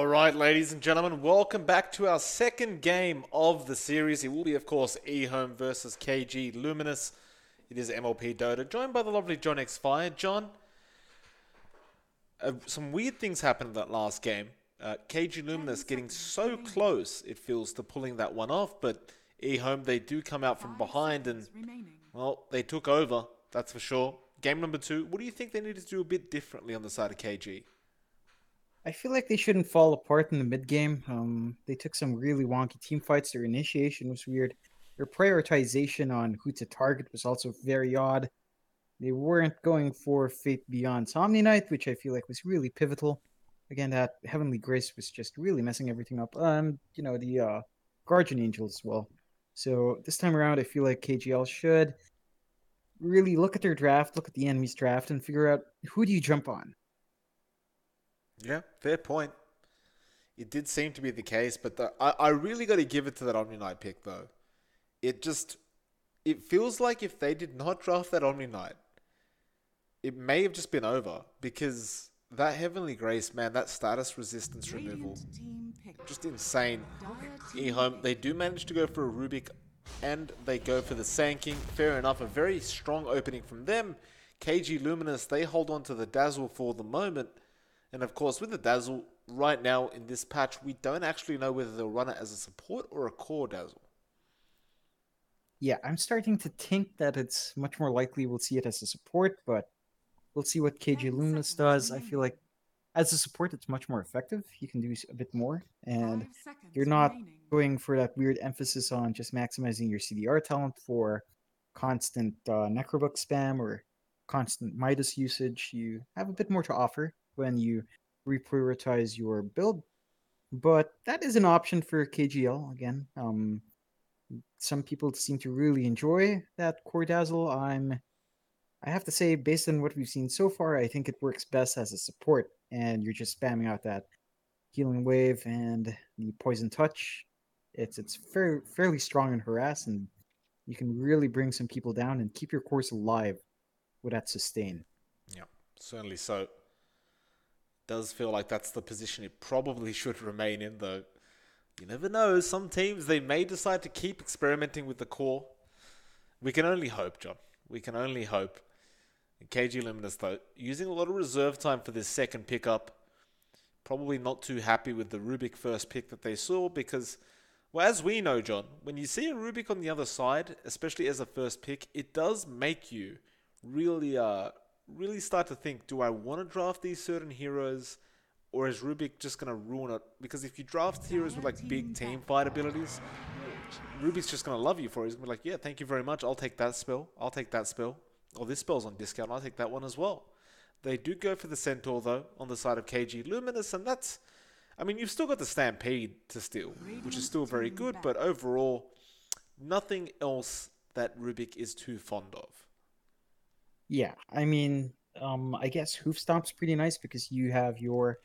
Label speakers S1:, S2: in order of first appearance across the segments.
S1: Alright, ladies and gentlemen, welcome back to our second game of the series. It will be, of course, EHOME versus KG.Luminous. It is MLPDota, joined by the lovely johnxfire. John, some weird things happened in that last game. KG.Luminous getting so close, it feels, to pulling that one off, but EHOME, they do come out from behind and, well, they took over, that's for sure. Game number 2, what do you think they needed to do a bit differently on the side of KG?
S2: I feel like they shouldn't fall apart in the mid game. They took some really wonky team fights. Their initiation was weird. Their prioritization on who to target was also very odd. They weren't going for Fate Beyond's Omni Knight, which I feel like was really pivotal. Again, that Heavenly Grace was just really messing everything up. The Guardian Angel as well. So this time around, I feel like KG.L should really look at their draft, look at the enemy's draft, and figure out who do you jump on.
S1: Yeah, fair point. It did seem to be the case, but I really got to give it to that Omni Knight pick, though. It feels like if they did not draft that Omni Knight, it may have just been over, because that Heavenly Grace, man, that status resistance removal, just insane. EHOME, they do manage to go for a Rubik, and they go for the Sanking. Fair enough, a very strong opening from them. KG.Luminous, they hold on to the Dazzle for the moment. And of course, with the Dazzle, right now in this patch, we don't actually know whether they'll run it as a support or a core Dazzle.
S2: Yeah, I'm starting to think that it's much more likely we'll see it as a support, but we'll see what KG.Luminous does. I feel like as a support, it's much more effective. You can do a bit more, and you're not going for that weird emphasis on just maximizing your CDR talent for constant Necrobook spam or constant Midas usage. You have a bit more to offer when you reprioritize your build, but that is an option for KG.L again. Some people seem to really enjoy that core dazzle. I have to say, based on what we've seen so far, I think it works best as a support, and you're just spamming out that healing wave and the poison touch. It's fairly strong in harass, and you can really bring some people down and keep your course alive with that sustain.
S1: Yeah, certainly so. Does feel like that's the position it probably should remain in, though. You never know. Some teams, they may decide to keep experimenting with the core. We can only hope, John. We can only hope. KG.Luminous, though, using a lot of reserve time for this second pickup. Probably not too happy with the Rubik first pick that they saw because, well, as we know, John, when you see a Rubik on the other side, especially as a first pick, it does make you really, really start to think, do I want to draft these certain heroes, or is Rubik just going to ruin it? Because if you draft heroes with like big team fight abilities, Rubik's just going to love you for it. He's going to be like, yeah, thank you very much. I'll take that spell. I'll take that spell. Or this spell's on discount. I'll take that one as well. They do go for the Centaur, though, on the side of KG.Luminous, and that's... I mean, you've still got the Stampede to steal, which is still very good, but overall, nothing else that Rubik is too fond of.
S2: Yeah, I mean, I guess Hoof Stomp's pretty nice because you have your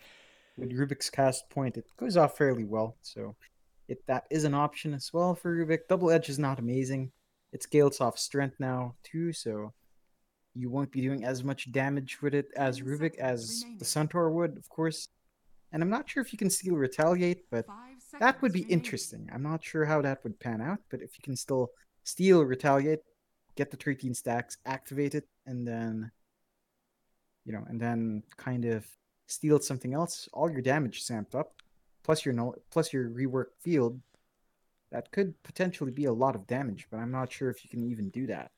S2: with Rubik's cast point. It goes off fairly well, so that is an option as well for Rubik. Double Edge is not amazing. It scales off strength now too, so you won't be doing as much damage with it as Rubik as the Centaur would, of course. And I'm not sure if you can still retaliate, but that would be interesting. I'm not sure how that would pan out, but if you can still steal, retaliate, get the 13 stacks, activate it, and then and then kind of steal something else, all your damage samped up, plus your no, plus your rework field, that could potentially be a lot of damage, but I'm not sure if you can even do that.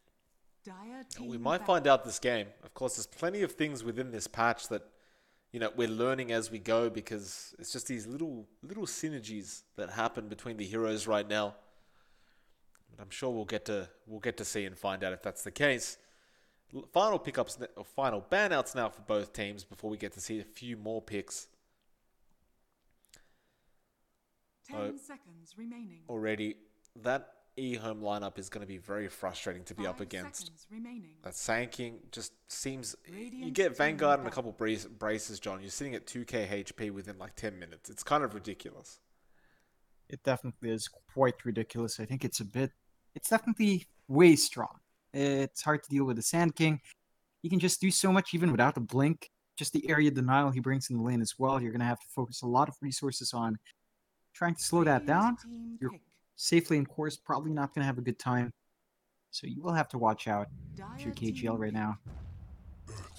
S1: We might find out this game. Of course, there's plenty of things within this patch that we're learning as we go because it's just these little synergies that happen between the heroes right now. But I'm sure we'll get to see and find out if that's the case. Final pickups or final banouts now for both teams before we get to see a few more picks.
S3: 10 seconds remaining.
S1: Already, that EHOME lineup is going to be very frustrating to be up against. That Sanking just seems... You get Vanguard and a couple braces, John. You're sitting at 2k HP within like 10 minutes. It's kind of ridiculous.
S2: It definitely is quite ridiculous. I think it's definitely way strong. It's hard to deal with the Sand King. He can just do so much even without a blink. just the area denial he brings in the lane as well. You're going to have to focus a lot of resources on trying to slow that down. Your safe lane core is probably not going to have a good time. So you will have to watch out if you're KG.L right now.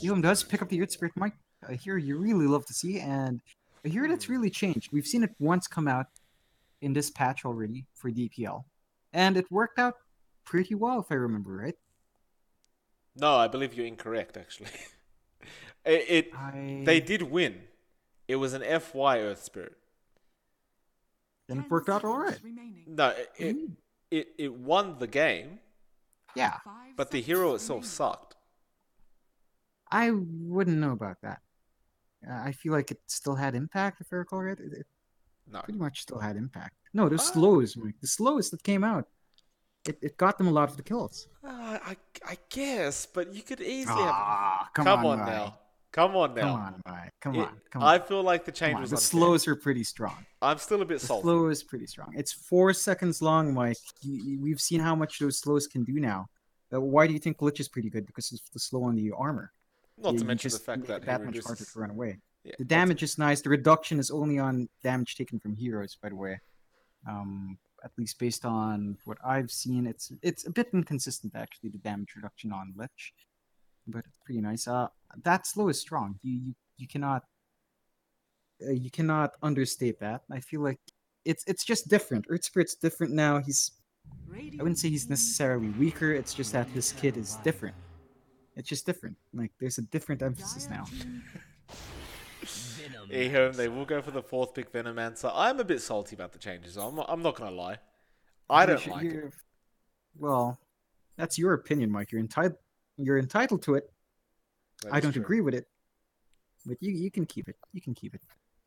S2: EHOME does pick up the Earth Spirit Mike. Here you really love to see, and here that's really changed. We've seen it once come out in this patch already for DPL, and it worked out pretty well if I remember right.
S1: No, I believe you're incorrect, actually. They did win. It was an FY Earth Spirit.
S2: Then it worked out all right.
S1: No, it won the game.
S2: Yeah.
S1: But the hero itself sucked.
S2: I wouldn't know about that. I feel like it still had impact, if I recall right. It
S1: No.
S2: pretty much still had impact. No, the slows, Mike. The slows that came out. It got them a lot of the kills.
S1: I guess, but you could easily have...
S2: Come on
S1: now. Come on now.
S2: Come on, Mike. Come on.
S1: I feel like the change was
S2: the
S1: unfair.
S2: slows are pretty strong.
S1: I'm still a bit salty.
S2: The slow is pretty strong. It's 4 seconds long, Mike. We've seen how much those slows can do now. Why do you think Glitch is pretty good? Because of the slow on the armor.
S1: Not to mention the fact that
S2: that much harder to run away.
S1: Yeah,
S2: the damage is nice. The reduction is only on damage taken from heroes, by the way. At least based on what I've seen, it's a bit inconsistent actually. The damage reduction on Lich, but pretty nice. That slow is strong. You cannot understate that. I feel like it's just different. Earth Spirit's different now. I wouldn't say he's necessarily weaker. It's just that his kit is different. It's just different. Like there's a different emphasis now.
S1: EHOME, they will go for the 4th pick Venomancer. I'm a bit salty about the changes. I'm not gonna lie. I don't like it.
S2: Well, that's your opinion, Mike. You're entitled to it. I don't agree with it, but you can keep it. You can keep it.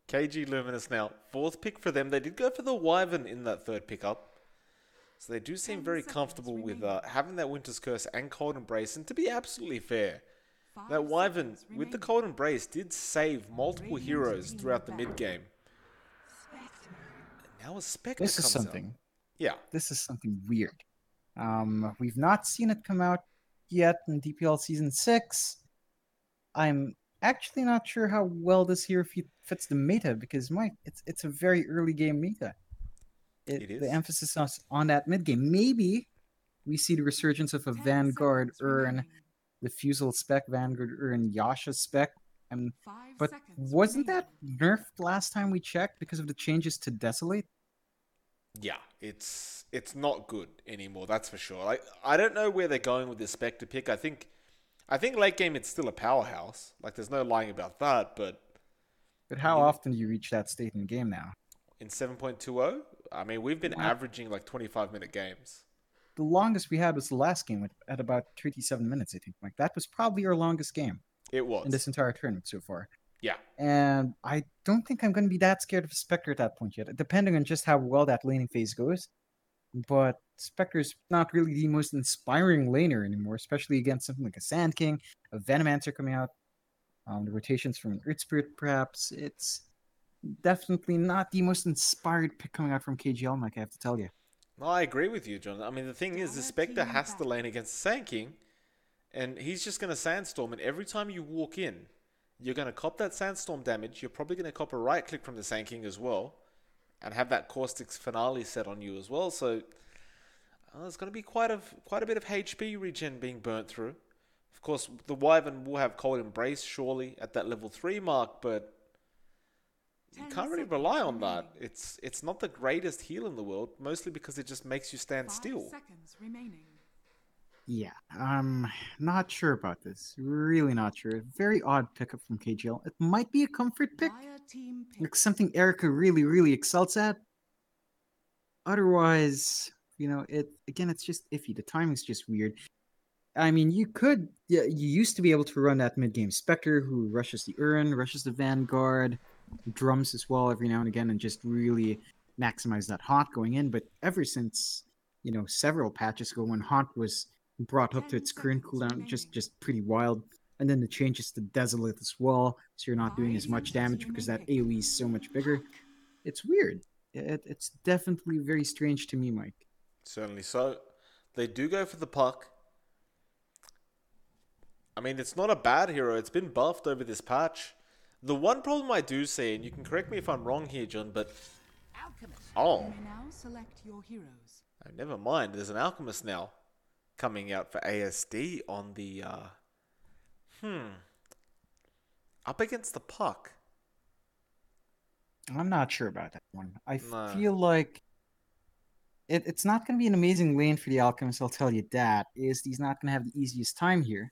S1: KG.Luminous now 4th pick for them. They did go for the Wyvern in that 3rd pickup. So they do seem very comfortable with having that Winter's Curse and Cold Embrace. And to be absolutely fair, that Wyvern with the Cold Embrace did save multiple heroes throughout the mid-game. And now a Spectre comes out.
S2: This is something.
S1: Yeah.
S2: This is something weird. We've not seen it come out yet in DPL Season 6. I'm actually not sure how well this here fits the meta because, Mike, it's a very early game meta.
S1: It is.
S2: The emphasis is on that mid game. Maybe we see the resurgence of a Vanguard Urn, the Fusel spec, Vanguard Urn, Yasha spec. But wasn't that nerfed last time we checked because of the changes to Desolate?
S1: Yeah, it's not good anymore. That's for sure. Like I don't know where they're going with this Spectre pick. I think late game it's still a powerhouse. Like there's no lying about that. But
S2: how often do you reach that state in the game now?
S1: In 7.20, I mean we've been averaging like 25-minute games.
S2: The longest we had was the last game at about 37 minutes. I think like that was probably our longest game.
S1: It was
S2: in this entire tournament so far.
S1: Yeah.
S2: And I don't think I'm going to be that scared of Spectre at that point yet, depending on just how well that laning phase goes. But Spectre's not really the most inspiring laner anymore, especially against something like a Sand King, a Venomancer coming out, the rotations from an Earth Spirit perhaps. It's definitely not the most inspired pick coming out from KG.L, Mike, I have to tell you.
S1: No, I agree with you, John. I mean, the thing is, the Spectre has to lane against the Sand King, and he's just going to Sandstorm, and every time you walk in, you're going to cop that Sandstorm damage. You're probably going to cop a right click from the Sand King as well, and have that Caustic's finale set on you as well. So there's going to be quite a bit of HP regen being burnt through. Of course, the Wyvern will have Cold Embrace surely at that level 3 mark, but you can't really rely on that. It's not the greatest heal in the world, mostly because it just makes you stand still.
S2: Yeah, I'm not sure about this. Really not sure. Very odd pickup from KG.L. It might be a comfort pick. Like something Erica really, really excels at. Otherwise, it's just iffy. The timing's just weird. I mean, you used to be able to run that mid-game Spectre who rushes the Urn, rushes the Vanguard, drums as well every now and again, and just really maximize that haunt going in. But ever since, several patches ago when haunt was brought up to its current cooldown, just pretty wild. And then the changes to Desolate as well, so you're not doing as much damage because that AoE is so much bigger. It's weird. It's definitely very strange to me, Mike.
S1: Certainly so. They do go for the puck. I mean, it's not a bad hero. It's been buffed over this patch. The one problem I do see, and you can correct me if I'm wrong here, John, but... Oh.
S3: You may now select your heroes.
S1: Oh, never mind. There's an Alchemist now coming out for ASD on the... Up against the puck.
S2: I'm not sure about that one. I
S1: No.
S2: feel like it's not going to be an amazing lane for the Alchemist, I'll tell you that. He's not going to have the easiest time here.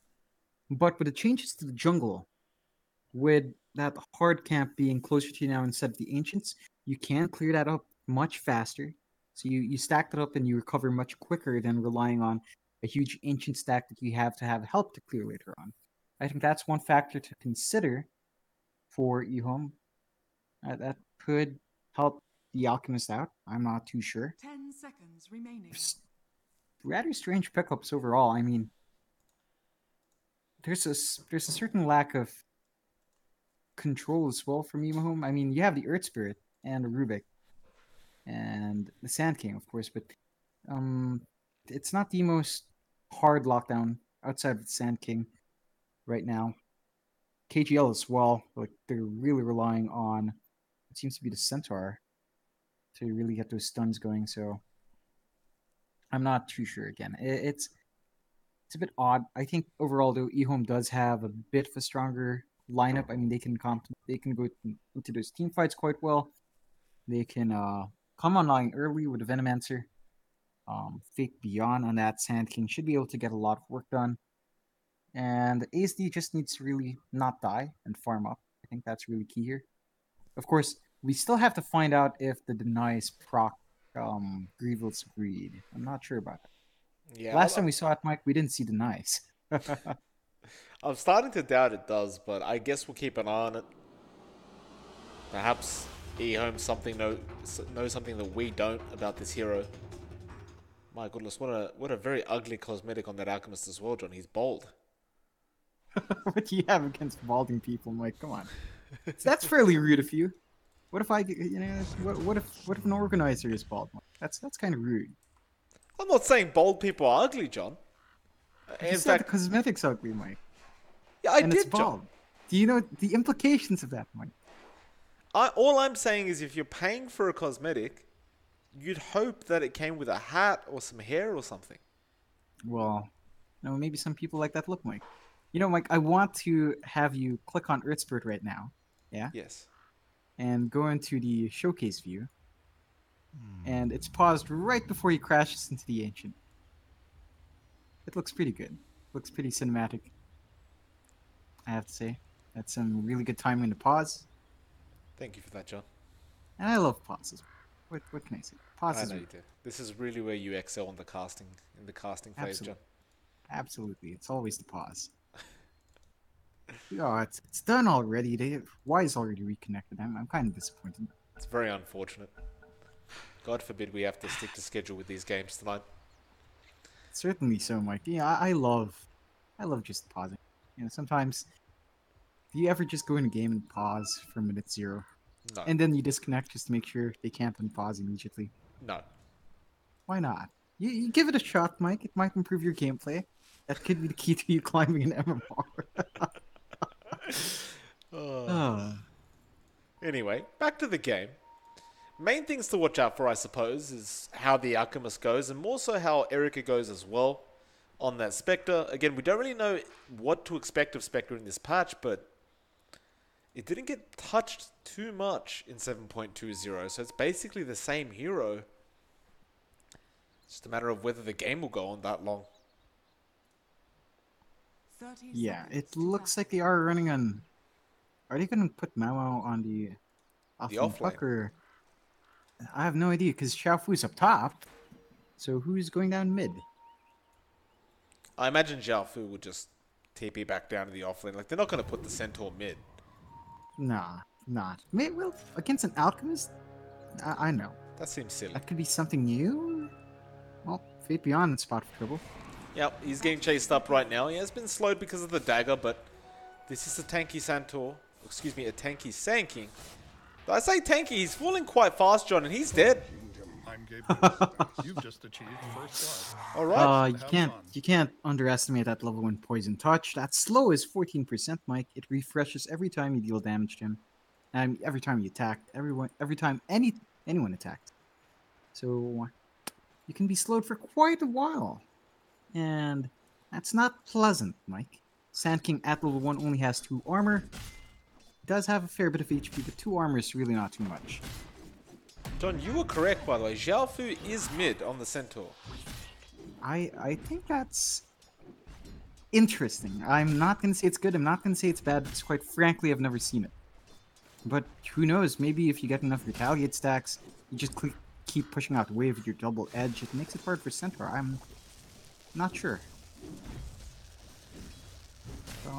S2: But with the changes to the jungle, with that hard camp being closer to you now instead of the Ancients, you can clear that up much faster. So you stack it up and you recover much quicker than relying on a huge Ancient stack that you have to have help to clear later on. I think that's one factor to consider for EHOME. That could help the Alchemist out. I'm not too sure.
S3: 10 seconds remaining.
S2: Rather strange pickups overall. I mean, there's a certain lack of control as well from EHOME. I mean, you have the Earth Spirit and the Rubik and the Sand King, of course, but it's not the most hard lockdown outside of the Sand King right now. KG.L as well, like they're really relying on what seems to be the Centaur to really get those stuns going. So I'm not too sure. Again, it's a bit odd. I think overall though, EHOME does have a bit of a stronger lineup. I mean, they can go into those team fights quite well. They can come online early with a Venomancer. Fake Beyond on that Sand King should be able to get a lot of work done. And ASD just needs to really not die and farm up. I think that's really key here. Of course, we still have to find out if the denies proc Grievel's Greed. I'm not sure about that.
S1: Yeah.
S2: Last time we saw it, Mike, we didn't see denies.
S1: I'm starting to doubt it does, but I guess we'll keep an eye on it. Perhaps EHOME knows something that we don't about this hero. My goodness, what a very ugly cosmetic on that Alchemist as well, John. He's bald.
S2: What do you have against balding people, Mike? Come on, that's fairly rude of you. What if what if an organizer is bald? That's kind of rude.
S1: I'm not saying bald people are ugly, John.
S2: You said the cosmetics ugly, Mike.
S1: Yeah, I
S2: and
S1: did,
S2: it's bald.
S1: John.
S2: Do you know the implications of that, Mike?
S1: All I'm saying is if you're paying for a cosmetic, you'd hope that it came with a hat or some hair or something.
S2: Well, maybe some people like that look, Mike. Mike, I want to have you click on Earth Spirit right now. Yeah?
S1: Yes.
S2: And go into the showcase view. And it's paused right before he crashes into the Ancient. It looks pretty good. Looks pretty cinematic. I have to say. That's some really good timing to pause.
S1: Thank you for that, John.
S2: And I love pauses. What can I say?
S1: I
S2: Pauses
S1: know
S2: are
S1: you do. This is really where you excel in the casting phase, John.
S2: Absolutely. It's always the pause. Oh, it's done already. Wise already reconnected. I'm kind of disappointed.
S1: It's very unfortunate. God forbid we have to stick to schedule with these games tonight.
S2: Certainly so, Mike. Yeah, I love just pausing. Sometimes, do you ever just go in a game and pause for minute 0?
S1: No.
S2: And then you disconnect just to make sure they can't unpause immediately?
S1: No.
S2: Why not? You give it a shot, Mike. It might improve your gameplay. That could be the key to you climbing an MMR.
S1: Anyway, back to the game. Main things to watch out for, I suppose, is how the Alchemist goes, and more so how Erica goes as well on that Spectre. Again, we don't really know what to expect of Spectre in this patch, but it didn't get touched too much in 7.20, so it's basically the same hero. It's just a matter of whether the game will go on that long.
S2: Yeah, it looks like they are running on... Are they going to put Mao on the offlane? Or... I have no idea, because Xiaofu's up top. So who's going down mid?
S1: I imagine Xiaofu would just TP back down to the offlane. Like, they're not going to put the Centaur mid.
S2: Nah, not. Well, against an Alchemist? I know.
S1: That seems silly.
S2: That could be something new? Well, Fate Beyond in spot for trouble.
S1: Yep, he's getting chased up right now. He has been slowed because of the dagger, but this is a tanky Centaur. Excuse me, a tanky Sand King. I say tanky, he's falling quite fast, John, and he's dead.
S4: time gave me the space. You've just achieved first blood.
S1: All right.
S2: You can't underestimate that level 1 poison touch. That slow is 14%, Mike. It refreshes every time you deal damage to him, and every time you attack. Every time anyone attacks. So you can be slowed for quite a while, and that's not pleasant, Mike. Sand King at level 1 only has 2 armor. Does have a fair bit of HP, but 2 armor is really not too much.
S1: John, you were correct, by the way. Xiaofu is mid on the Centaur.
S2: I think that's interesting. I'm not going to say it's good. I'm not going to say it's bad, because quite frankly, I've never seen it. But who knows? Maybe if you get enough Retaliate stacks, you just keep pushing out the wave with your double edge. It makes it hard for Centaur. I'm not sure. So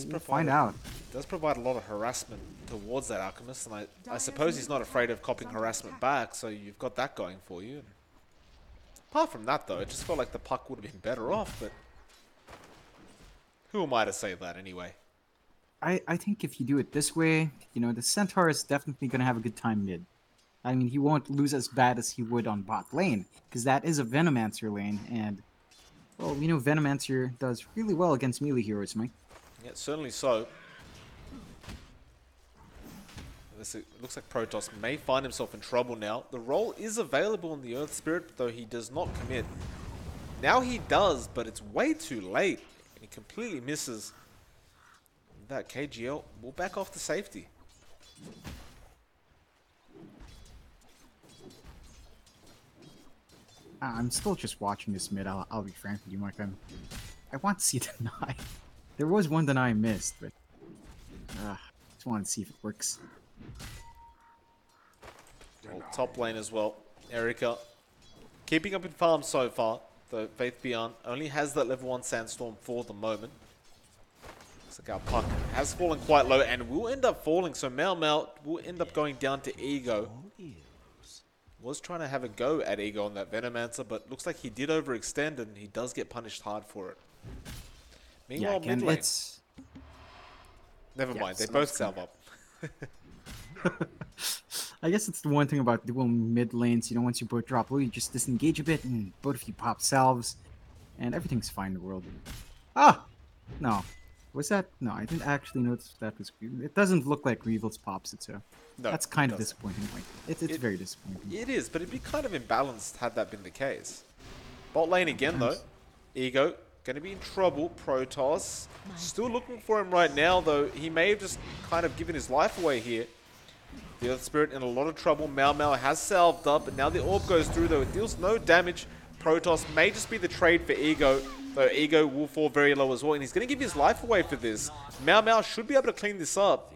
S2: we'll find out.
S1: It does provide a lot of harassment towards that Alchemist, and I suppose he's not afraid of copying harassment back, so you've got that going for you. Apart from that, though, it just felt like the puck would have been better off, but who am I to say that anyway?
S2: I think if you do it this way, you know, the Centaur is definitely going to have a good time mid. I mean, he won't lose as bad as he would on bot lane, because that is a Venomancer lane, and, well, you know, Venomancer does really well against melee heroes, Mike.
S1: Yeah, certainly so. It looks like Protoss may find himself in trouble now. The roll is available in the Earth Spirit, though he does not commit. Now he does, but it's way too late. And he completely misses. That KG.L will back off to safety.
S2: I'm still just watching this mid, I'll be frank with you, Mike. I want to see deny. There was one deny I missed, but just want to see if it works.
S1: Well, top lane as well. Erika keeping up in farm so far, though Faith Beyond only has that level 1 Sandstorm for the moment. Looks like our puck has fallen quite low and will end up falling, so Mao will end up going down to Ego. Was trying to have a go at Ego on that Venomancer, but looks like he did overextend and he does get punished hard for it. Meanwhile, mid lane. Never mind, they both salve up.
S2: I guess it's the one thing about dual mid lanes. You know, once you both drop low, you just disengage a bit, and both of you pop salves, and everything's fine in the world. Ah! No. Was that? No, I didn't actually notice that was Greevil. It doesn't look like Greevil's pops it, so
S1: No,
S2: that's kind of disappointing. Like, it's very disappointing.
S1: It is, but it'd be kind of imbalanced had that been the case. Bot lane again, though. Ego going to be in trouble. Protoss still looking for him right now, though. He may have just kind of given his life away here. The Earth Spirit in a lot of trouble. Mao has salved up, and now the orb goes through, though. It deals no damage. Protoss may just be the trade for Ego, though Ego will fall very low as well, and he's going to give his life away for this. Mao should be able to clean this up.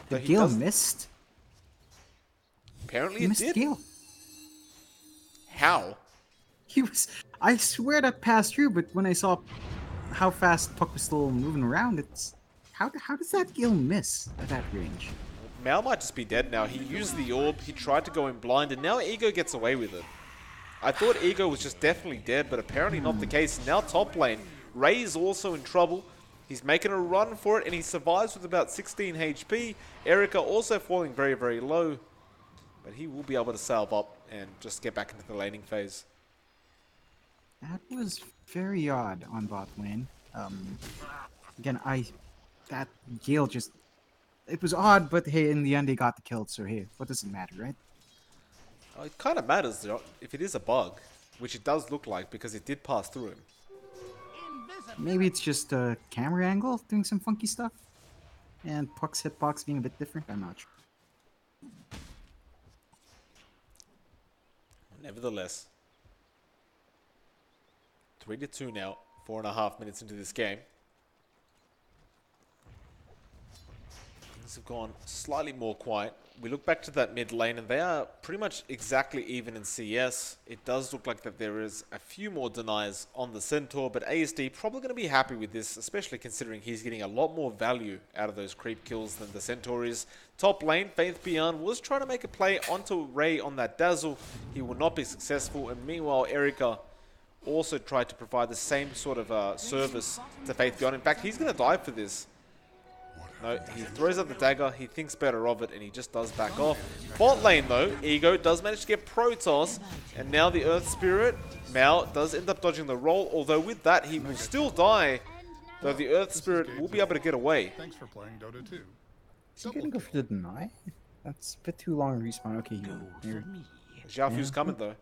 S2: The Gale missed?
S1: Apparently
S2: he missed
S1: did.
S2: Gale.
S1: How?
S2: He was... I swear that passed through, but when I saw how fast puck was still moving around, it's... How does that Gale miss at that range?
S1: Mao might just be dead now. He used the orb, he tried to go in blind, and now Ego gets away with it. I thought Ego was just definitely dead, but apparently not the case. Now top lane, Ray is also in trouble. He's making a run for it, and he survives with about 16 HP. Erika also falling very, very low. But he will be able to salve up and just get back into the laning phase.
S2: That was very odd on bot lane. Again, that Gale just... It was odd, but hey, in the end they got the kill, so hey, what does it matter, right?
S1: Oh, it kind of matters if it is a bug, which it does look like because it did pass through him.
S2: Maybe it's just a camera angle doing some funky stuff, and Puck's hitbox being a bit different. I'm not sure.
S1: Nevertheless, 3-2 now, 4.5 minutes into this game. Things have gone slightly more quiet. We look back to that mid lane and they are pretty much exactly even in CS. It does look like that there is a few more denies on the Centaur, but ASD probably going to be happy with this, especially considering he's getting a lot more value out of those creep kills than the Centaur is. Top lane, Faith Beyond was trying to make a play onto Ray on that Dazzle. He will not be successful, and meanwhile Erika also tried to provide the same sort of service to Faith Beyond. In fact, he's going to die for this. No, he throws out the dagger, he thinks better of it, and he just does back off. Bot lane though, Ego does manage to get Protoss, and now the Earth Spirit, Mao does end up dodging the roll, although with that he will still die, though the Earth Spirit will be able to get away.
S4: Thanks for playing Dota 2.
S2: Is he gonna go for the deny? That's a bit too long respawn. Okay, here.
S1: Zhao Fu's coming though.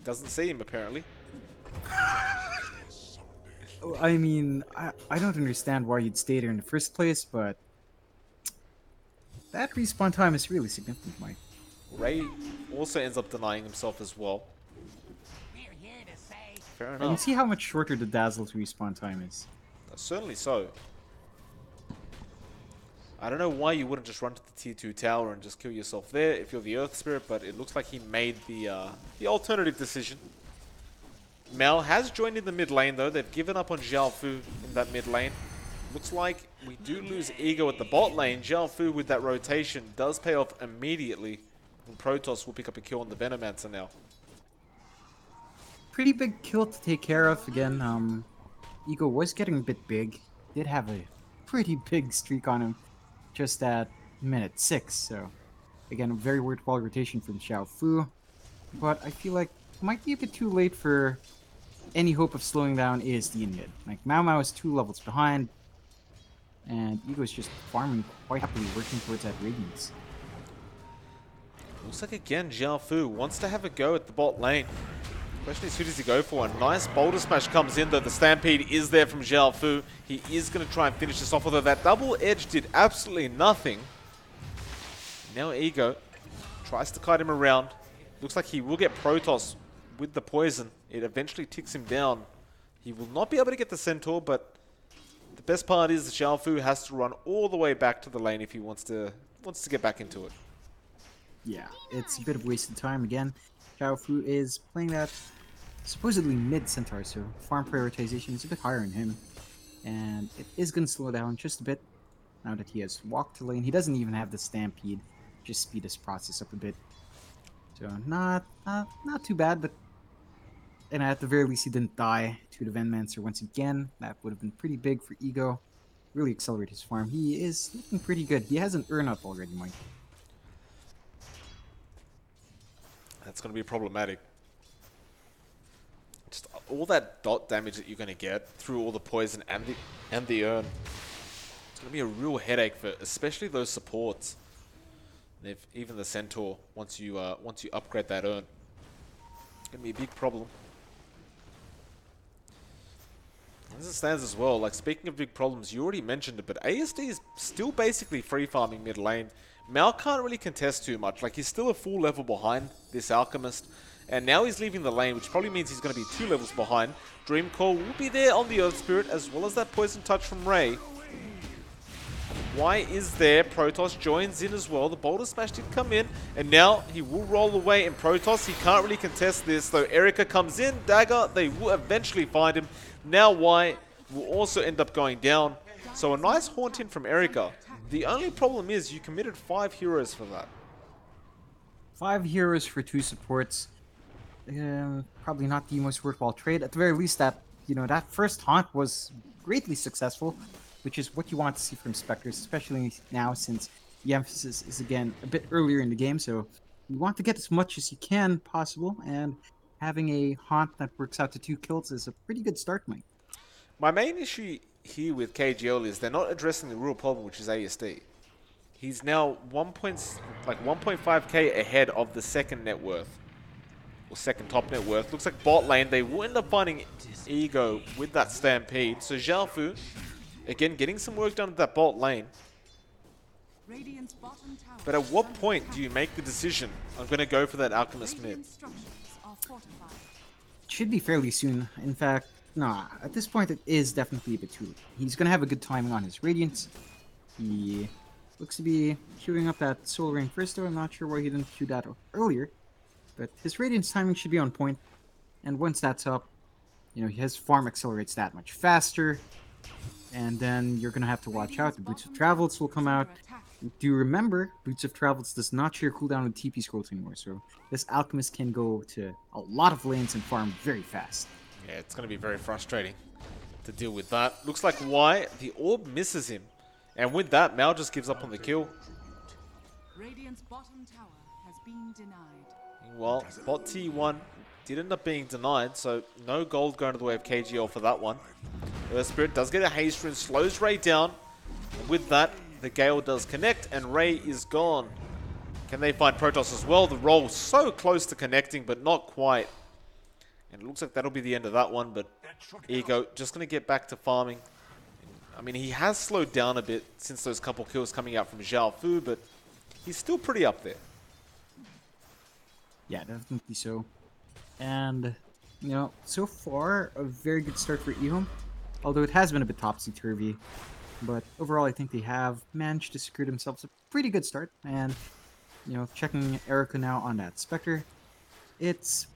S1: Doesn't see him apparently.
S2: I mean, I don't understand why you'd stay there in the first place, but that respawn time is really significant, Mike.
S1: Ray also ends up denying himself as well. Fair
S2: You can
S1: enough.
S2: see how much shorter the Dazzle's respawn time is.
S1: Certainly so. I don't know why you wouldn't just run to the tier 2 tower and just kill yourself there if you're the Earth Spirit, but it looks like he made the alternative decision. Mel has joined in the mid lane though. They've given up on Zhao Fu in that mid lane. Looks like we do lose Ego at the bot lane. Zhao Fu with that rotation does pay off immediately. And Protoss will pick up a kill on the Venomancer now.
S2: Pretty big kill to take care of. Again, Ego was getting a bit big. Did have a pretty big streak on him just at minute 6. So, again, a very worthwhile rotation from Zhao Fu. But I feel like it might be a bit too late for any hope of slowing down ASD in mid. Like, Mao Mao is 2 levels behind. And Ego is just farming quite happily, working towards that Radiance.
S1: Looks like again Zhao Fu wants to have a go at the bot lane. Question is, who does he go for? A nice boulder smash comes in though. The Stampede is there from Zhao Fu. He is going to try and finish this off, although that double edge did absolutely nothing. Now Ego tries to kite him around. Looks like he will get Protoss with the poison. It eventually ticks him down. He will not be able to get the Centaur, but the best part is Zhao Fu has to run all the way back to the lane if he wants to get back into it.
S2: Yeah, it's a bit of wasted time again. Zhao Fu is playing that supposedly mid-Centaur, so farm prioritization is a bit higher in him. And it is going to slow down just a bit now that he has walked to lane. He doesn't even have the Stampede, just speed his process up a bit. So not too bad, but and at the very least he didn't die to the Venomancer once again. That would have been pretty big for Ego. Really accelerate his farm. He is looking pretty good. He has an earn up already, Mike.
S1: That's going to be problematic. Just all that dot damage that you're going to get through all the poison and the urn. It's going to be a real headache for especially those supports. If even the Centaur, once you upgrade that urn, it's going to be a big problem. As it stands as well, like speaking of big problems, you already mentioned it, but ASD is still basically free farming mid lane. Mal can't really contest too much, like he's still a full level behind this Alchemist, and now he's leaving the lane, which probably means he's going to be 2 levels behind. Dreamcore will be there on the Earth Spirit, as well as that Poison Touch from Ray. Why is there? Protoss joins in as well. The Boulder Smash did come in, and now he will roll away in Protoss. He can't really contest this, though. Erica comes in, Dagger, they will eventually find him. Now Y will also end up going down. So a nice haunt in from Erica. The only problem is you committed 5 heroes for that.
S2: 5 heroes for 2 supports. Probably not the most worthwhile trade. At the very least, that that first haunt was greatly successful, which is what you want to see from Spectres, especially now since the emphasis is again a bit earlier in the game. So you want to get as much as you can possible, and having a haunt that works out to 2 kills is a pretty good start, Mike.
S1: My main issue here with KG.L is they're not addressing the real problem, which is ASD. He's now 1.5k ahead of the second net worth, or second top net worth. Looks like bot lane, they will end up finding Ego with that Stampede. So Zhao Fu, again, getting some work done at that bot lane.
S3: Radiant's bottom tower
S1: But at what point do you make the decision, I'm going to go for that Alchemist mid?
S3: Radiant structures are fortified.
S2: It should be fairly soon. In fact, nah, at this point it is definitely a bit too late. He's going to have a good timing on his Radiance. He looks to be queuing up that Soul Ring first, though. I'm not sure why he didn't queue that earlier. But his Radiance timing should be on point. And once that's up, his farm accelerates that much faster. And then you're going to have to watch out. The Boots of Travels will come out. Do you remember, Boots of Travels does not share cooldown with TP scrolls anymore. So this Alchemist can go to a lot of lanes and farm very fast.
S1: Yeah, it's going to be very frustrating to deal with that. Looks like Y, the orb misses him. And with that, Mao just gives up on the kill.
S3: Radiant's bottom tower has been denied.
S1: Well, bot T1 did end up being denied, so no gold going to the way of KG.L for that one. Earth Spirit does get a haste rune, slows Ray down. And with that, the Gale does connect, and Ray is gone. Can they find Protoss as well? The roll so close to connecting, but not quite. And it looks like that'll be the end of that one, but Ego just going to get back to farming. I mean, he has slowed down a bit since those couple kills coming out from Zhao Fu, but he's still pretty up there.
S2: Yeah, definitely so. And, you know, so far, a very good start for EHOME. Although it has been a bit topsy-turvy. But overall, I think they have managed to secure themselves a pretty good start. And, you know, checking Erica now on that Spectre, it's...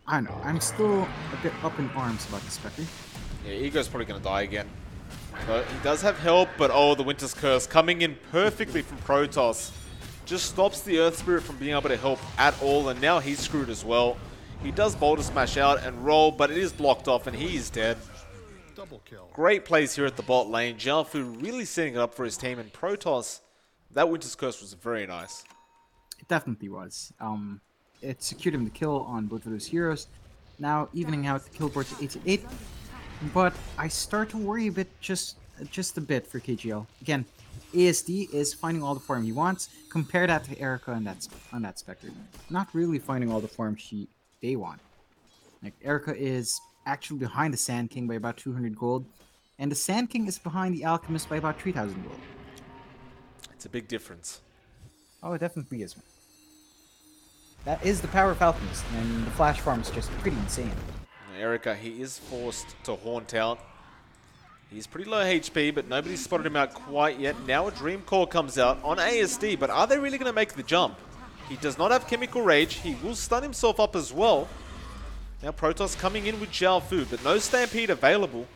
S2: I don't know, I'm still a bit up in arms about the Spectre.
S1: Yeah, Ego's probably going to die again. But he does have help, but oh, the Winter's Curse coming in perfectly from Protoss. Just stops the Earth Spirit from being able to help at all, and now he's screwed as well. He does Boulder Smash out and roll, but it is blocked off, and he is dead.
S4: Double kill.
S1: Great plays here at the bot lane. Zhao Fu really setting it up for his team, and Protoss, that Winter's Curse was very nice.
S2: It definitely was. It secured him the kill on both of those heroes. Now evening out the kill board to 8-8. But I start to worry a bit, just a bit for KG.L. Again, ASD is finding all the farm he wants. Compare that to Erica on that Spectre. Not really finding all the farm they want. Like, Erica is actually behind the Sand King by about 200 gold, and the Sand King is behind the Alchemist by about 3,000 gold.
S1: It's a big difference.
S2: Oh, it definitely is. That is the power of Alchemist, and the flash farm is just pretty insane.
S1: Erica, he is forced to haunt out. He's pretty low HP, but nobody's spotted him out quite yet. Now a Dream Core comes out on ASD, but are they really going to make the jump? He does not have Chemical Rage. He will stun himself up as well. Now Protoss coming in with Zhao Fu, but no Stampede available.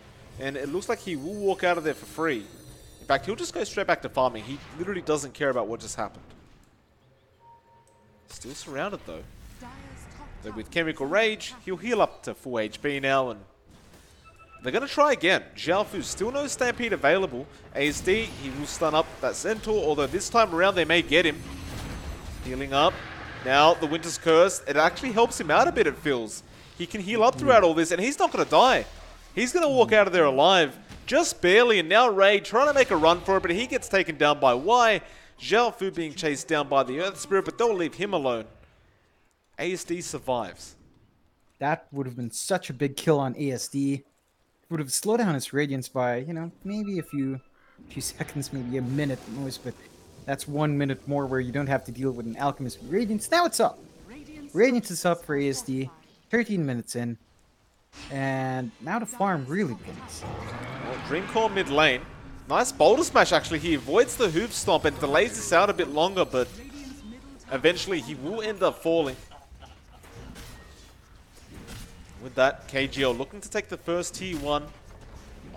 S1: And it looks like he will walk out of there for free. In fact, he'll just go straight back to farming. He literally doesn't care about what just happened. Still surrounded though. So with Chemical Rage, he'll heal up to full HP now, and they're going to try again. Zhao Fu, still no Stampede available. ASD, he will stun up that Centaur, although this time around they may get him. Healing up. Now, the Winter's Curse, it actually helps him out a bit, it feels. He can heal up throughout all this, and he's not going to die. He's going to walk out of there alive, just barely, and now Ray trying to make a run for it, but he gets taken down by Y. Zhao Fu being chased down by the Earth Spirit, but they'll leave him alone. ASD survives.
S2: That would have been such a big kill on ASD. It would have slowed down his Radiance by, you know, maybe a few seconds, maybe a minute at most, but that's 1 minute more where you don't have to deal with an Alchemist with Radiance. Now it's up. Radiance is up for ASD. 13 minutes in. And now the farm really begins.
S1: Well, Dreamcore mid lane. Nice Boulder Smash actually. He avoids the Hoof Stomp and delays this out a bit longer, but eventually he will end up falling. With that, KG.L looking to take the first T1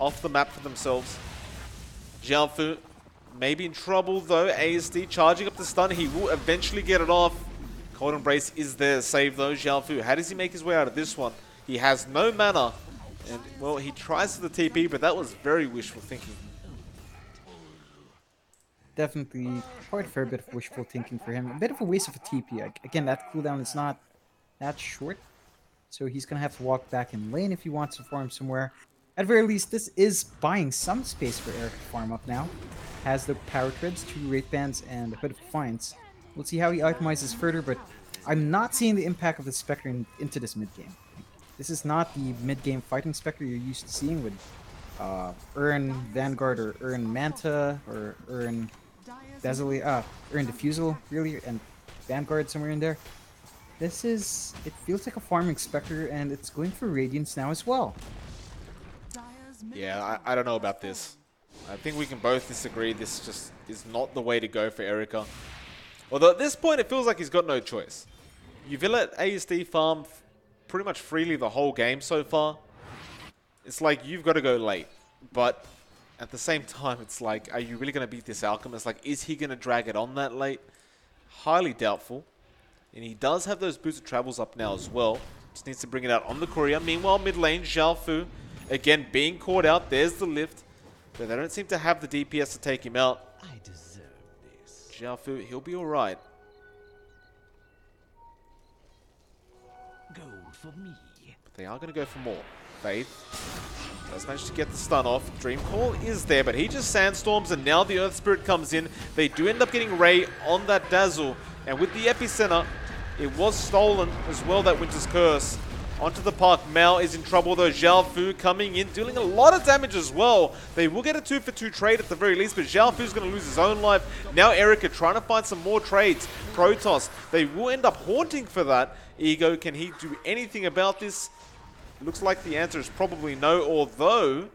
S1: off the map for themselves. Zhao Fu may be in trouble though. ASD charging up the stun. He will eventually get it off. Cold Embrace is there to save though. Zhao Fu, how does he make his way out of this one? He has no mana. And, well, he tries for the TP, but that was very wishful thinking.
S2: Definitely quite a fair bit of wishful thinking for him. A bit of a waste of a TP. Again, that cooldown is not that short. So he's going to have to walk back in lane if he wants to farm somewhere. At the very least, this is buying some space for Eric to farm up now. Has the Power Treads, 2 Wraith Bands, and a bit of Defiance. We'll see how he itemizes further, but I'm not seeing the impact of the Spectre into this mid-game. This is not the mid-game fighting Spectre you're used to seeing with Urn Vanguard or Urn Manta or Urn Urn Diffusal, really, and Vanguard somewhere in there. It feels like a farming Spectre, and it's going for Radiance now as well.
S1: Yeah, I don't know about this. I think we can both disagree. This just is not the way to go for Erica. Although at this point, it feels like he's got no choice. You've let ASD farm pretty much freely the whole game so far. It's like you've got to go late. But at the same time, it's like, are you really going to beat this Alchemist? Like, is he going to drag it on that late? Highly doubtful. And he does have those boosted travels up now as well. Just needs to bring it out on the courier. Meanwhile, mid lane, Zhao Fu, again, being caught out. There's the lift. But they don't seem to have the DPS to take him out.
S5: I deserve this.
S1: Xiaofu, he'll be alright.
S5: Gold for me.
S1: But they are going to go for more. Faith does manage to get the stun off. Dream Call is there, but he just sandstorms, and now the Earth Spirit comes in. They do end up getting Ray on that Dazzle, and with the Epicenter, it was stolen as well, that Winter's Curse. Onto the park, Mao is in trouble though. Xiaofu coming in, dealing a lot of damage as well. They will get a 2-for-2 trade at the very least, but Xiaofu's going to lose his own life. Now Erika trying to find some more trades. Protoss, they will end up haunting for that. Ego, can he do anything about this? Looks like the answer is probably no, although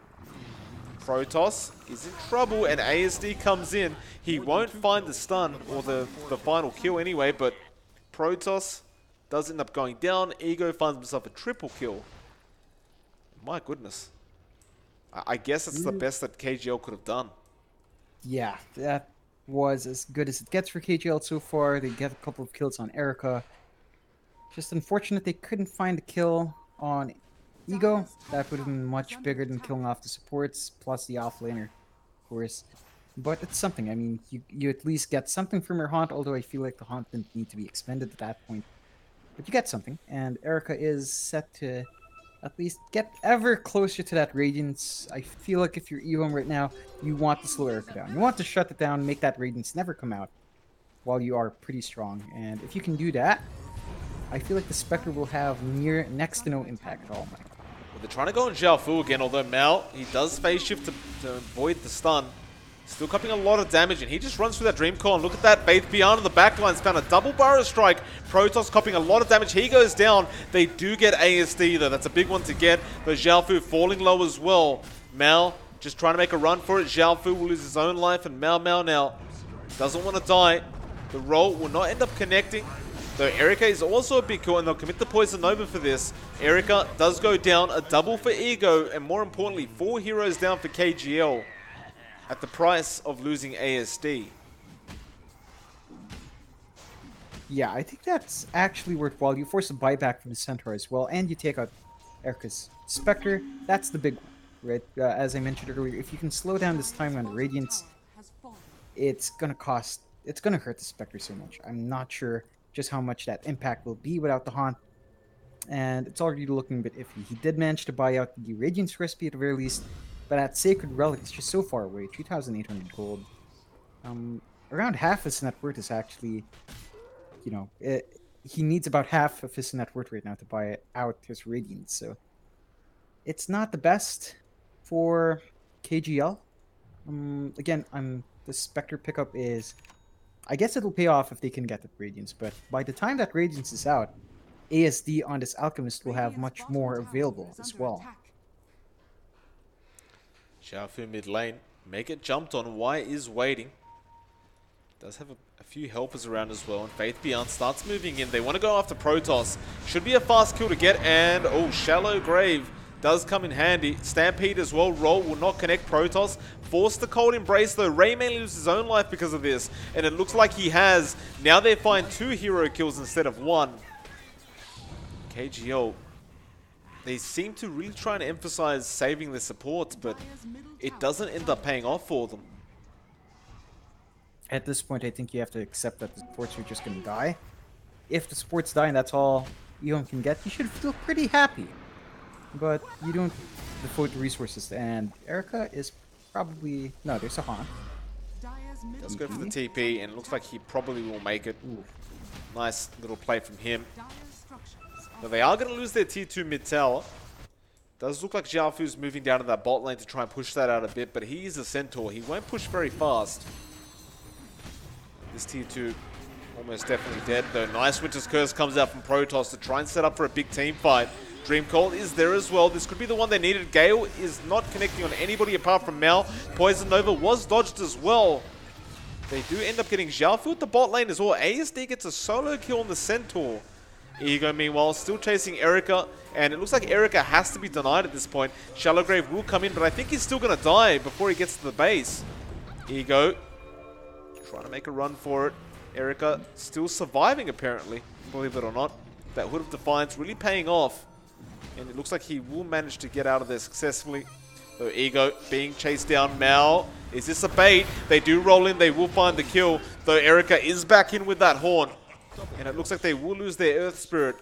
S1: Protoss is in trouble and ASD comes in. He won't find the stun or the final kill anyway, but Protoss does end up going down. Ego finds himself a triple kill. My goodness. I guess it's the best that KG.L could have done.
S2: Yeah, that was as good as it gets for KG.L so far. They get a couple of kills on Erika. Just unfortunate they couldn't find a kill on Ego. That would have been much bigger than killing off the supports, plus the offlaner, of course. But it's something. I mean, you at least get something from your haunt, although I feel like the haunt didn't need to be expended at that point. But you get something, and Erika is set to at least get ever closer to that Radiance. I feel like if you're EHOME right now, you want to slow Erika down. You want to shut it down, make that Radiance never come out while you are pretty strong. And if you can do that, I feel like the Spectre will have next to no impact at all.
S1: Well, they're trying to go on Xiaofu again, although Mao, he does phase shift to avoid the stun. Still copying a lot of damage, and he just runs through that Dream Call. And look at that, Faith Beyond on the backline's found a double Burrow Strike. Protoss copying a lot of damage. He goes down. They do get ASD, though. That's a big one to get. But Xiaofu falling low as well. Mao just trying to make a run for it. Xiaofu will lose his own life, and Mao now doesn't want to die. The roll will not end up connecting. Though Erika is also a big kill, and they'll commit the Poison Nova for this. Erika does go down. A double for Ego, and more importantly, 4 heroes down for KG.L. at the price of losing ASD.
S2: Yeah, I think that's actually worthwhile. You force a buyback from the Centaur as well, and you take out Erika's Spectre. That's the big one, right? As I mentioned earlier, if you can slow down this time on Radiance, it's gonna hurt the Spectre so much. I'm not sure just how much that impact will be without the Haunt, and it's already looking a bit iffy. He did manage to buy out the Radiance recipe at the very least, but that Sacred Relic is just so far away, 3,800 gold. Around half his net worth is actually, he needs about half of his net worth right now to buy out his Radiance, so it's not the best for KG.L. Again, the Spectre pickup is, I guess it'll pay off if they can get the Radiance, but by the time that Radiance is out, ASD on this Alchemist will have much more available as well.
S1: Xiaofu mid lane. Make it jumped on. Why is waiting? Does have a few helpers around as well. And Faith Beyond starts moving in. They want to go after Protoss. Should be a fast kill to get. And, oh, Shallow Grave does come in handy. Stampede as well. Roll will not connect Protoss. Force the Cold Embrace, though. Ray may lose his own life because of this. And it looks like he has. Now they find 2 hero kills instead of 1. KG.L, they seem to really try to emphasize saving the supports, but it doesn't end up paying off for them.
S2: At this point, I think you have to accept that the supports are just going to die. If the supports die and that's all EHOME can get, you should feel pretty happy. But you don't devote the resources, and Erika is probably... No, there's a Haunt.
S1: Let's go for the TP, and it looks like he probably will make it.
S2: Ooh.
S1: Nice little play from him. But they are going to lose their tier 2 mid tower. Does look like Xiaofu's moving down to that bot lane to try and push that out a bit, but he is a Centaur. He won't push very fast. This tier 2 almost definitely dead, though. Nice Winter's Curse comes out from Protoss to try and set up for a big team fight. Dream Call is there as well. This could be the one they needed. Gale is not connecting on anybody apart from Mao. Poison Nova was dodged as well. They do end up getting Xiaofu at the bot lane as well. ASD gets a solo kill on the Centaur. Ego, meanwhile, still chasing Erika, and it looks like Erika has to be denied at this point. Shallow Grave will come in, but I think he's still going to die before he gets to the base. Ego trying to make a run for it. Erika still surviving, apparently, believe it or not. That Hood of Defiance really paying off, and it looks like he will manage to get out of there successfully. So Ego being chased down. Mal, is this a bait? They do roll in, they will find the kill. Though Erica is back in with that horn. And it looks like they will lose their Earth Spirit.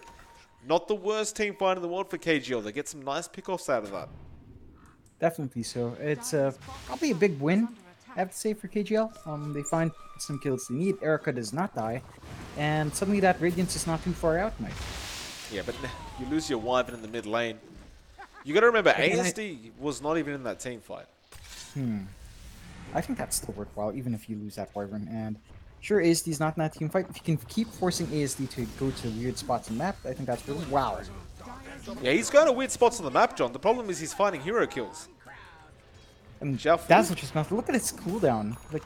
S1: Not the worst team fight in the world for KG.L. They get some nice pickoffs out of that.
S2: Definitely so. It's probably a big win, I have to say, for KG.L. They find some kills they need. Erica does not die. And suddenly that Radiance is not too far out, Mike.
S1: Yeah, but you lose your Wyvern in the mid lane. You got to remember,
S2: Again,
S1: ASD was not even in that team fight.
S2: I think that's still worthwhile, even if you lose that Wyvern. And sure, ASD's not in that team fight. If you can keep forcing ASD to go to weird spots on the map, I think that's really wow.
S1: Yeah, he's going to weird spots on the map, John. The problem is he's finding hero kills.
S2: And
S1: Xiaofu.
S2: that's what just not. Look at its cooldown. Like,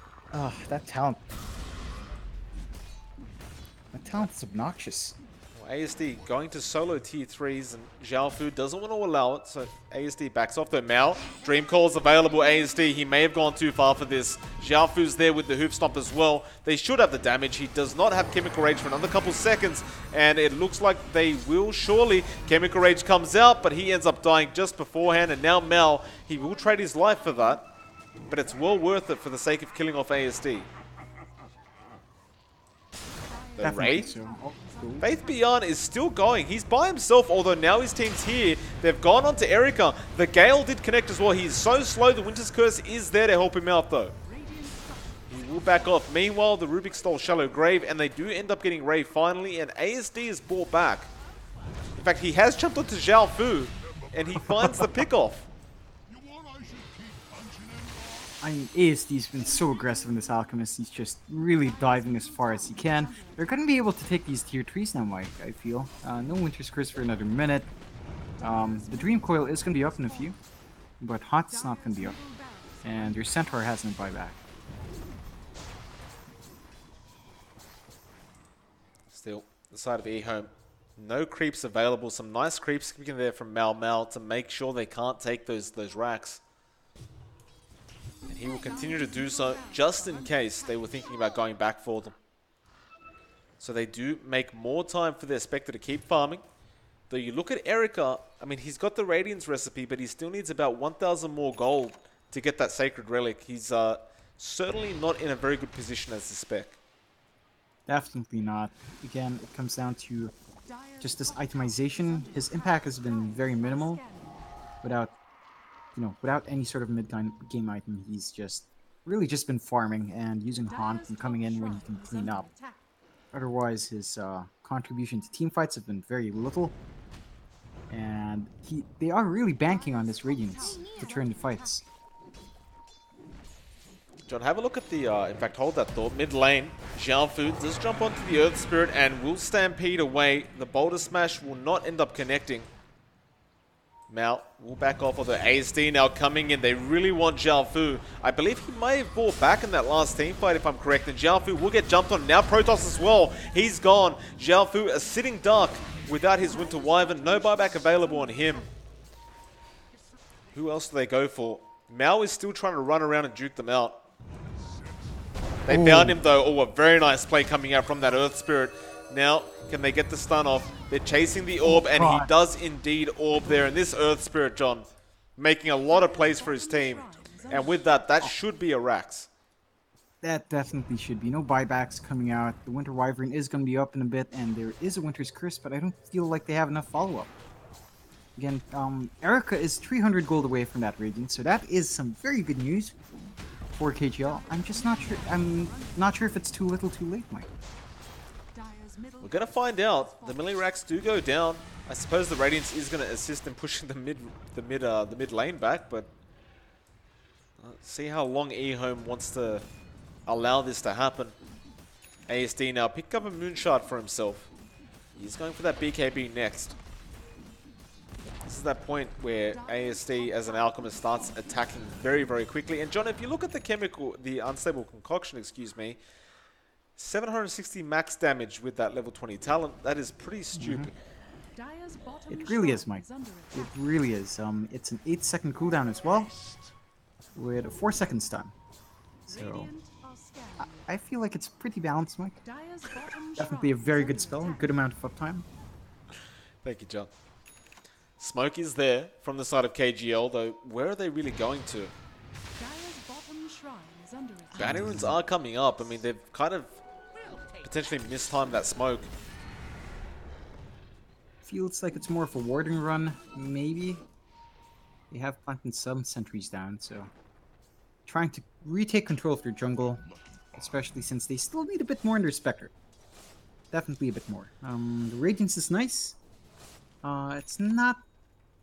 S2: that talent. That talent is obnoxious.
S1: Well, ASD going to solo tier 3s, and Xiaofu doesn't want to allow it, so ASD backs off. Though Mal, Dream Call's available. ASD, he may have gone too far for this. Xiaofu's there with the Hoof Stomp as well. They should have the damage. He does not have Chemical Rage for another couple seconds, and it looks like they will surely. Chemical Rage comes out, but he ends up dying just beforehand, and now Mal, he will trade his life for that, but it's well worth it for the sake of killing off ASD. The Wraith?
S2: So.
S1: Faith Beyond is still going. He's by himself, although now his team's here. They've gone on to Erica. The Gale did connect as well. He's so slow. The Winter's Curse is there to help him out, though. He will back off. Meanwhile, the Rubik stole Shallow Grave, and they do end up getting Ray finally, and ASD is brought back. In fact, he has jumped onto Zhao Fu, and he finds the pickoff.
S2: I mean, ASD's been so aggressive in this Alchemist. He's just really diving as far as he can. They're going to be able to take these tier 3s now, Mike, I feel. No Winter's Curse for another minute. The Dream Coil is going to be up in a few, but Haunt's not going to be up. And your Centaur has no buyback.
S1: Still, the side of EHOME. No creeps available. Some nice creeps in there from Mal to make sure they can't take those racks. And he will continue to do so just in case they were thinking about going back for them. So they do make more time for their Spectre to keep farming. Though you look at Erica, I mean, he's got the Radiance recipe, but he still needs about 1,000 more gold to get that Sacred Relic. He's certainly not in a very good position as the spec.
S2: Definitely not. Again, it comes down to just this itemization. His impact has been very minimal. Without any sort of mid-game item, he's just really just been farming and using Haunt and coming in when he can clean up. Otherwise, his contribution to team fights have been very little. And they are really banking on this Radiance to turn the fights.
S1: John, have a look at the, in fact, hold that thought. Mid lane, Xiaofu does jump onto the Earth Spirit and will stampede away. The Boulder Smash will not end up connecting. Mal will back off, although ASD now coming in. They really want Xiaofu. I believe he may have bought back in that last team fight, if I'm correct. And Xiaofu will get jumped on. Now Protoss as well. He's gone. Xiaofu, a sitting duck without his Winter Wyvern. No buyback available on him. Who else do they go for? Mal is still trying to run around and duke them out. They found him, though. Oh, a very nice play coming out from that Earth Spirit. Now, can they get the stun off? They're chasing the orb, and he does indeed orb there. And this Earth Spirit, John, making a lot of plays for his team. And with that, that should be a Rax.
S2: That definitely should be. No buybacks coming out. The Winter Wyvern is going to be up in a bit, and there is a Winter's Curse, but I don't feel like they have enough follow-up. Again, Erica is 300 gold away from that Radiant, so that is some very good news for KG.L. I'm just not sure. I'm not sure if it's too little, too late, Mike.
S1: We're gonna find out. The melee racks do go down. I suppose the Radiance is gonna assist in pushing the mid lane back, but see how long EHOME wants to allow this to happen. ASD now picked up a Moonshard for himself. He's going for that BKB next. This is that point where ASD as an Alchemist starts attacking very, very quickly. And John, if you look at the Unstable Concoction, excuse me, 760 max damage with that level 20 talent, that is pretty stupid.
S2: It really is, Mike. It really is. It's an 8-second cooldown as well, with a 4-second stun. So, I feel like it's pretty balanced, Mike. Definitely a very good spell, a good amount of uptime.
S1: Thank you, John. Smoke is there from the side of KG.L, though where are they really going to?
S3: Dire's bottom shrine is under attack.
S1: Bounty runes are coming up. I mean, they've kind of potentially mistimed that smoke.
S2: Feels like it's more of a warding run, maybe. They have planted some sentries down, so trying to retake control of their jungle, especially since they still need a bit more in their Spectre. Definitely a bit more. The Radiance is nice. It's not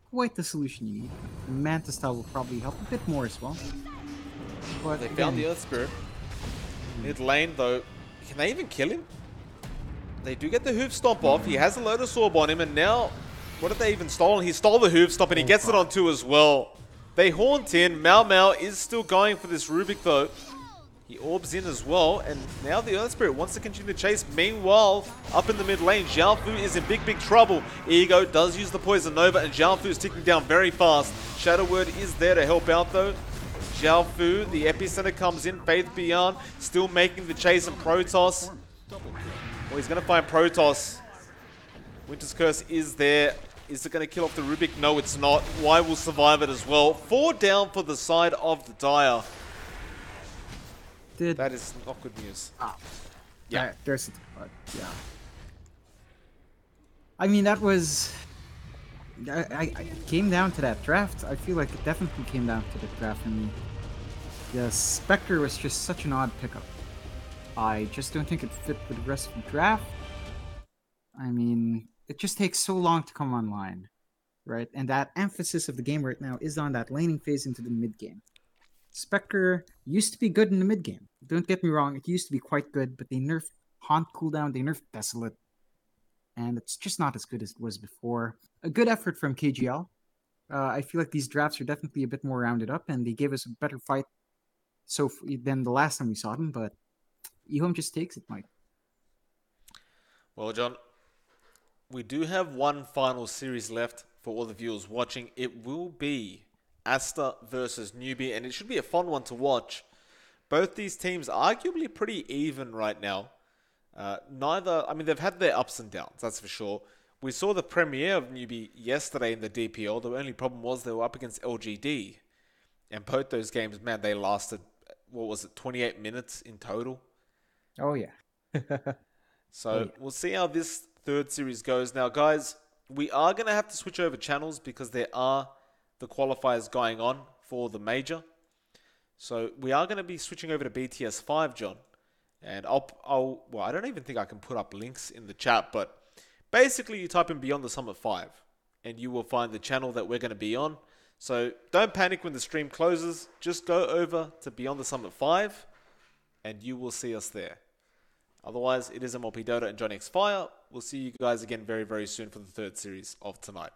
S2: quite the solution you need. The Manta style will probably help a bit more as well. But
S1: They found the Earth Spirit. Mid lane, though, can they even kill him? They do get the Hoof Stomp off. He has a Lotus Orb on him, and now, what have they even stolen? He stole the Hoof Stomp, and he gets it on 2 as well. They haunt in. Mau Mau is still going for this Rubik, though. He orbs in as well, and now the Earth Spirit wants to continue the chase. Meanwhile, up in the mid lane, Xiaofu is in big trouble. Ego does use the Poison Nova, and Xiaofu is ticking down very fast. Shadow Word is there to help out, though. Xiaofu, the epicenter comes in. Faith Beyond still making the chase, and Protoss. Well, he's going to find Protoss. Winter's Curse is there. Is it going to kill off the Rubik? No, it's not. Y will survive it as well. 4 down for the side of the Dire. That is not good news.
S2: Yeah, there's yeah. I mean, that was. It came down to that draft. I feel like it definitely came down to the draft for me. The Spectre was just such an odd pickup. I just don't think it fit with the rest of the draft. I mean, it just takes so long to come online, right? And that emphasis of the game right now is on that laning phase into the mid game. Spectre used to be good in the mid game. Don't get me wrong, it used to be quite good, but they nerfed Haunt cooldown, they nerfed Desolate, and it's just not as good as it was before. A good effort from KG.L. I feel like these drafts are definitely a bit more rounded up, and they gave us a better fight than the last time we saw them, but EHOME just takes it, Mike.
S1: Well, John, we do have one final series left for all the viewers watching. It will be Asta versus Newbie, and it should be a fun one to watch. Both these teams are arguably pretty even right now. They've had their ups and downs, that's for sure. We saw the premiere of Newbie yesterday in the DPL. The only problem was they were up against LGD. And both those games, man, they lasted, 28 minutes in total?
S2: Oh, yeah.
S1: We'll see how this third series goes. Now, guys, we are going to have to switch over channels because there are the qualifiers going on for the major. So we are going to be switching over to BTS 5, John. And I don't even think I can put up links in the chat, but basically you type in Beyond the Summit 5 and you will find the channel that we're going to be on. So don't panic when the stream closes. Just go over to Beyond the Summit 5 and you will see us there. Otherwise, it is MLPDota and JohnXFire. We'll see you guys again very, very soon for the third series of tonight.